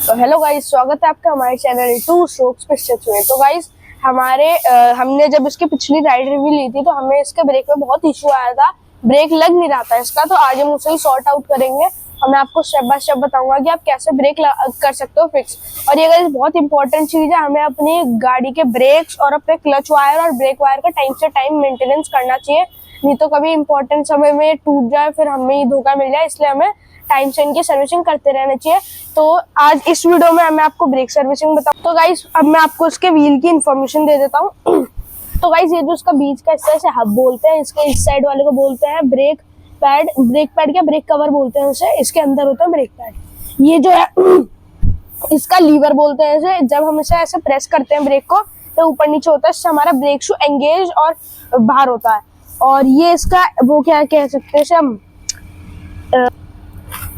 तो hello guys, स्वागत है आपका हमारे चैनल टू स्ट्रोक्स पे स्टिच में। तो गाइस हमने जब इसकी पिछली राइड रिव्यू ली थी तो हमें इसके ब्रेक में बहुत इशू आया था, ब्रेक लग नहीं रहा था इसका। तो आज हम उसे ही सॉर्ट आउट करेंगे और मैं आपको स्टेप बाय स्टेप बताऊंगा कि आप कैसे ब्रेक कर सकते हो फिक्स। और ये गाइस बहुत इंपॉर्टेंट चीज है, हमें अपनी गाड़ी के ब्रेक्स और अपने क्लच वायर और ब्रेक वायर का टाइम से टाइम मेंटेनेंस करना चाहिए, नहीं तो कभी इंपॉर्टेंट समय में टूट जाए फिर हमें ही धोखा मिल जाए। इसलिए हमें टाइम से इनकी सर्विसिंग करते रहना चाहिए। तो आज इस वीडियो में मैं आपको ब्रेक सर्विसिंग बताऊं। तो गाइस अब मैं आपको इसके व्हील की इन्फॉर्मेशन दे देता हूँ। तो गाइस ये जो इसका बीच का हिस्सा है हब बोलते हैं, इसके इस साइड वाले को बोलते हैं ब्रेक पैड क्या ब्रेक कवर बोलते हैं उसे। इसके अंदर होता है ब्रेक पैड। ये जो है इसका लीवर बोलते हैं इसे। जब हम इसे ऐसे प्रेस करते हैं ब्रेक को तो ऊपर नीचे होता है, इससे हमारा ब्रेक शू एंगेज और बाहर होता है। और ये इसका वो क्या कह सकते हैं इसे हम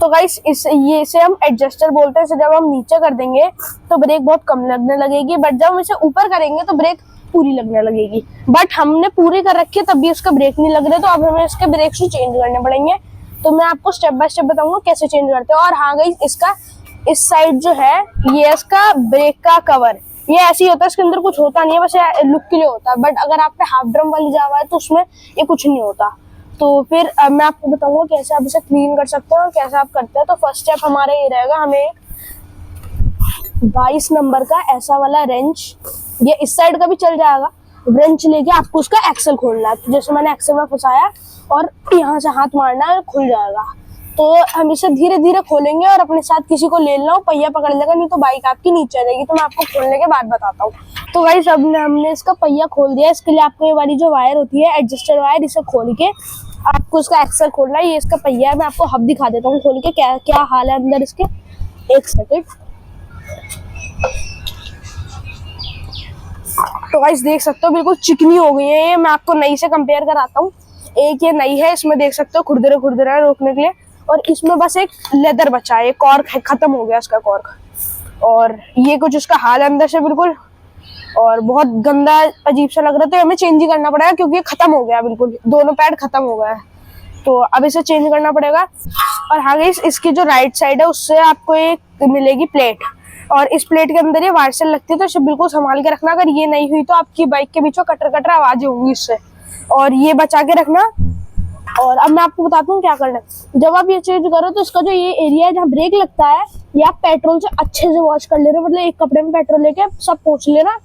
तो गाइस इसे हम एडजस्टर बोलते हैं। इसे जब हम नीचे कर देंगे तो ब्रेक बहुत कम लगने लगेगी, बट जब हम इसे ऊपर करेंगे तो ब्रेक पूरी लगने लगेगी। बट हमने पूरी कर रखी है तब भी उसका ब्रेक नहीं लग रहे, तो अब हमें इसके ब्रेक शू चेंज करने पड़ेंगे। तो मैं आपको स्टेप बाय स्टेप बताऊंगा कैसे चेंज करते हैं। और हाँ गाइस, इसका इस साइड जो है ये इसका ब्रेक का कवर, ये ऐसे ही होता है, इसके अंदर कुछ होता नहीं है, बस लुक के लिए होता है। बट अगर आप पे हाफ ड्रम वाली जावा है तो उसमें ये कुछ नहीं होता। तो फिर मैं आपको बताऊंगा कैसे आप इसे क्लीन कर सकते हैं और कैसे आप करते हैं। तो फर्स्ट स्टेप हमारा ये रहेगा, हमें एक 22 नंबर का ऐसा वाला रेंच, ये इस साइड का भी चल जाएगा, रेंच लेके आपको उसका एक्सल खोलना है। तो जैसे मैंने एक्सल में फंसाया और यहाँ से हाथ मारना है, खुल जाएगा। तो हम इसे धीरे धीरे खोलेंगे और अपने साथ किसी को ले लो, पहिया पकड़ लेगा, नहीं तो बाइक आपकी नीचे आ जाएगी। तो मैं आपको खोलने के बाद बताता हूँ। तो गाइस अब हमने इसका पहिया खोल दिया। इसके लिए आपको ये वाली जो वायर होती है एडजस्टर वायर, इसे खोल के आपको इसका एक्सल खोलना है। ये इसका पहिया है, मैं आपको हब दिखा देता हूँ खोल के क्या क्या हाल है अंदर इसके। एक सेकंड। तो गाइस देख सकते हो बिल्कुल चिकनी हो गई है ये। मैं आपको नई से कंपेयर कराता हूँ। एक ये नई है, इसमें देख सकते हो खुरदरे खुरदरे रोकने के लिए, और इसमें बस एक लेदर बचा है, कॉर्क खत्म हो गया इसका कॉर्क। और ये कुछ इसका हाल है अंदर से बिल्कुल, और बहुत गंदा अजीब सा लग रहा था। हमें चेंज ही करना पड़ेगा क्योंकि ये खत्म हो गया, बिल्कुल दोनों पैड खत्म हो गया है। तो अब इसे चेंज करना पड़ेगा। और हाँ गाइस, इसकी जो राइट साइड है उससे आपको एक मिलेगी प्लेट, और इस प्लेट के अंदर ये वायर सेल लगती है, तो इसे बिल्कुल संभाल के रखना। अगर ये नहीं हुई तो आपकी बाइक के बीच में कटर कटर आवाजें होंगी इससे, और ये बचा के रखना। और अब मैं आपको बताता हूँ क्या करना है। जब आप ये चेंज करो तो इसका जो ये एरिया है जहाँ ब्रेक लगता है, ये आप पेट्रोल से अच्छे से वॉश कर लेना, मतलब एक कपड़े में पेट्रोल लेके सब पोंछ लेना,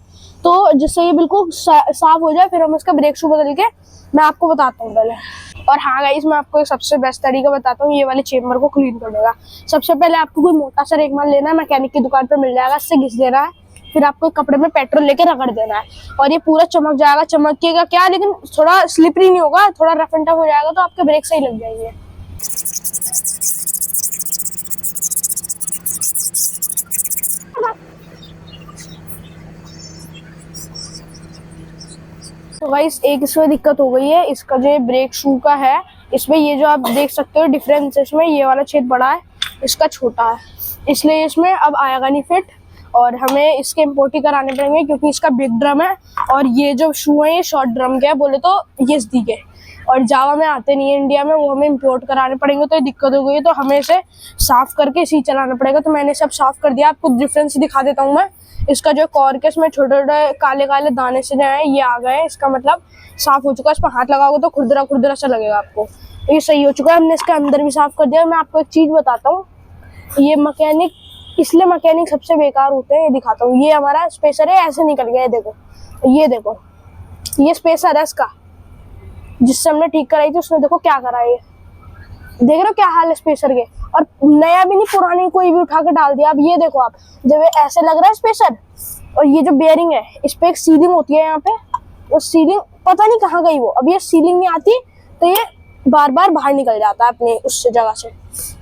तो जिससे ये बिल्कुल साफ हो जाए। फिर हम इसका ब्रेक शू बदल के मैं आपको बताता हूँ पहले। और हाँ गाइस, मैं आपको एक सबसे बेस्ट तरीका बताता हूँ ये वाले चेम्बर को क्लीन करने का। सबसे पहले आपको कोई मोटा सा रेगमाल लेना है, मैकेनिक की दुकान पर मिल जाएगा, इससे घिस देना है। फिर आपको कपड़े में पेट्रोल लेके रगड़ देना है और ये पूरा चमक जाएगा। चमकेगा क्या, लेकिन थोड़ा स्लिपरी नहीं होगा, थोड़ा रफ एंड टफ हो जाएगा, तो आपके ब्रेक सही लग जाएंगे। तो गाइस एक इसमें दिक्कत हो गई है, इसका जो ब्रेक शू का है इसमें ये जो आप देख सकते हो डिफरेंस, इसमें ये वाला छेद बड़ा है, इसका छोटा है, इसलिए इसमें अब आएगा नहीं फिट। और हमें इसके इम्पोर्ट ही कराने पड़ेंगे क्योंकि इसका बिग ड्रम है, और ये जो शू है ये शॉर्ट ड्रम के है, बोले तो एसडी के, और जावा में आते नहीं है इंडिया में, वो हमें इम्पोर्ट कराने पड़ेंगे। तो ये दिक्कत हो गई है, तो हमें इसे साफ करके इसी चलाना पड़ेगा। तो मैंने सब साफ कर दिया, आपको डिफरेंस दिखा देता हूँ मैं। इसका जो कॉर्क है इसमें छोटे छोटे काले काले दाने से जो है ये आ गए हैं, इसका मतलब साफ हो चुका है। इस पर हाथ लगाओगे तो खुरदरा खुरदरा सा लगेगा आपको, तो ये सही हो चुका है। हमने इसका अंदर भी साफ कर दिया। मैं आपको एक चीज बताता हूँ, ये मैकेनिक इसलिए मैकेनिक सबसे बेकार होते हैं, ये दिखाता हूँ। ये हमारा स्पेसर है, ऐसे निकल गया, ये देखो, ये देखो, ये स्पेसर है इसका, जिससे हमने ठीक कराई थी उसने देखो क्या करा है, ये देख रहे हो क्या हाल है स्पेसर के। और नया भी नहीं, पुरानी कोई भी उठा के डाल दिया। अब ये देखो आप, जब ये ऐसे लग रहा है स्पेसर, और ये जो बेयरिंग है इस पे एक सीलिंग होती है यहाँ पे, वो सीलिंग पता नहीं कहाँ गई वो। अब ये सीलिंग नहीं आती तो ये बार बार बाहर निकल जाता है अपने उस जगह से।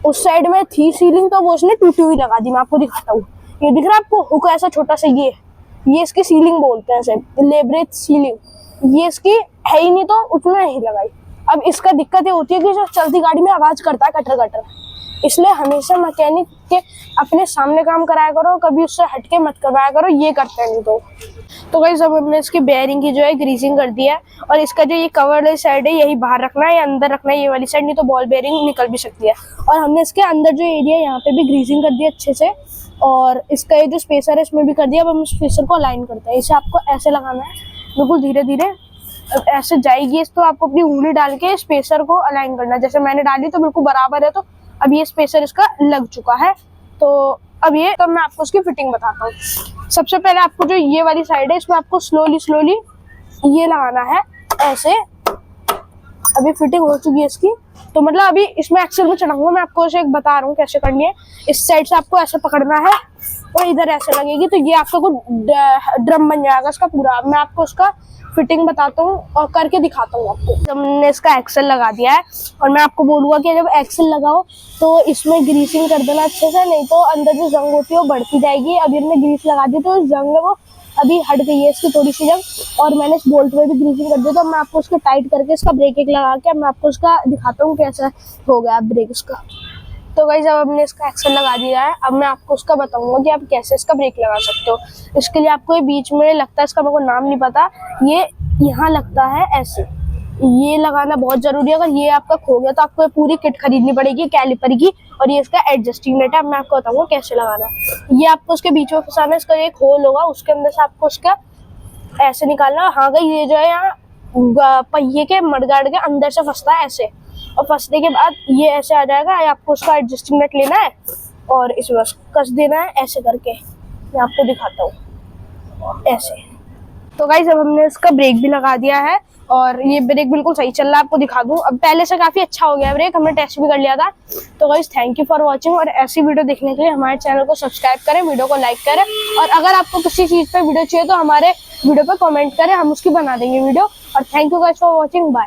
उस साइड में थी सीलिंग, तो वो उसने टूटी हुई लगा दी। मैं आपको दिखाता हूँ, ये दिख रहा है आपको हुक ऐसा छोटा सा, ये इसकी सीलिंग बोलते हैं, लेब्रेट सीलिंग। ये इसकी है ही नहीं, तो उतना नहीं लगाई। अब इसका दिक्कत ये होती है कि जो चलती गाड़ी में आवाज करता है कटर कटर, इसलिए हमेशा मैकेनिक के अपने सामने काम कराया करो, कभी उससे हटके मत करवाया करो, ये करते हैं नहीं तो गाइस अब हमने इसकी बेयरिंग की जो है ग्रीसिंग कर दी है, और इसका जो ये कवर वाली साइड है यही बाहर रखना है या अंदर रखना है ये वाली साइड, नहीं तो बॉल बेयरिंग निकल भी सकती है। और हमने इसके अंदर जो एरिया यहाँ पे भी ग्रीसिंग कर दिया अच्छे से, और इसका ये जो स्पेसर है इसमें भी कर दिया। अब हम स्पेसर को अलाइन करते हैं। इसे आपको ऐसे लगाना है, बिल्कुल धीरे धीरे ऐसे जाएगी तो आपको अपनी उंगली डाल के स्पेसर को अलाइन करना है। जैसे मैंने डाली तो बिल्कुल बराबर है, तो अब ये स्पेसर इसका लग चुका है। तो अब ये तो मैं आपको उसकी फिटिंग बताता हूँ। सबसे पहले आपको जो ये वाली साइड है इसमें आपको स्लोली स्लोली ये लगाना है ऐसे। अभी फिटिंग हो चुकी है इसकी, तो मतलब अभी इसमें एक्सेल में चढ़ाऊंगा, मैं आपको ऐसे बता रहा हूँ कैसे करनी है। इस साइड से आपको ऐसे पकड़ना है और इधर ऐसे लगेगी, तो ये आपका कुछ ड्रम बन जाएगा इसका पूरा। मैं आपको उसका फिटिंग बताता हूँ और करके दिखाता हूँ आपको। जब हमने इसका एक्सेल लगा दिया है, और मैं आपको बोलूँगा कि जब एक्सेल लगाओ तो इसमें ग्रीसिंग कर देना अच्छे से, नहीं तो अंदर जो जंग होती है वो बढ़ती जाएगी। अभी हमने ग्रीस लगा दी तो जंग है वो अभी हट गई है इसकी थोड़ी सी जंग, और मैंने इस बोल्ट में भी ग्रीसिंग कर दी। तो मैं आपको उसको टाइट करके इसका ब्रेक एक लगा के मैं आपको उसका दिखाता हूँ कैसा हो गया ब्रेक इसका। तो गाइस अब हमने इसका एक्सेल लगा दिया है, अब मैं आपको उसका बताऊंगा कि आप कैसे इसका ब्रेक लगा सकते हो। इसके लिए आपको ये बीच में लगता है, इसका मेरे को नाम नहीं पता, ये यहाँ लगता है ऐसे, ये लगाना बहुत जरूरी है। अगर ये आपका खो गया तो आपको ये पूरी किट खरीदनी पड़ेगी कैलिपर की, और ये इसका एडजस्टिंग नेट है। अब मैं आपको बताऊंगा कैसे लगाना है। ये आपको उसके बीच में फंसाना है, इसका एक होल होगा उसके अंदर से आपको उसका ऐसे निकालना। हाँ गई, ये जो है यहाँ पहिए के मडगार्ड के अंदर से फंसता है ऐसे, और फंसने के बाद ये ऐसे आ जाएगा। आपको उसका एडजस्टिंग नेट लेना है और इसमें कस देना है ऐसे करके। मैं आपको दिखाता हूँ ऐसे। तो गाइस अब हमने इसका ब्रेक भी लगा दिया है, और ये ब्रेक बिल्कुल सही चल रहा है। आपको दिखा दूं, अब पहले से काफी अच्छा हो गया ब्रेक, हमने टेस्ट भी कर लिया था। तो guys thank you for watching, और ऐसी वीडियो देखने के लिए हमारे चैनल को सब्सक्राइब करें, वीडियो को लाइक करें, और अगर आपको किसी चीज पे वीडियो चाहिए तो हमारे वीडियो पे कमेंट करें, हम उसकी बना देंगे वीडियो। और thank you guys for watching, bye.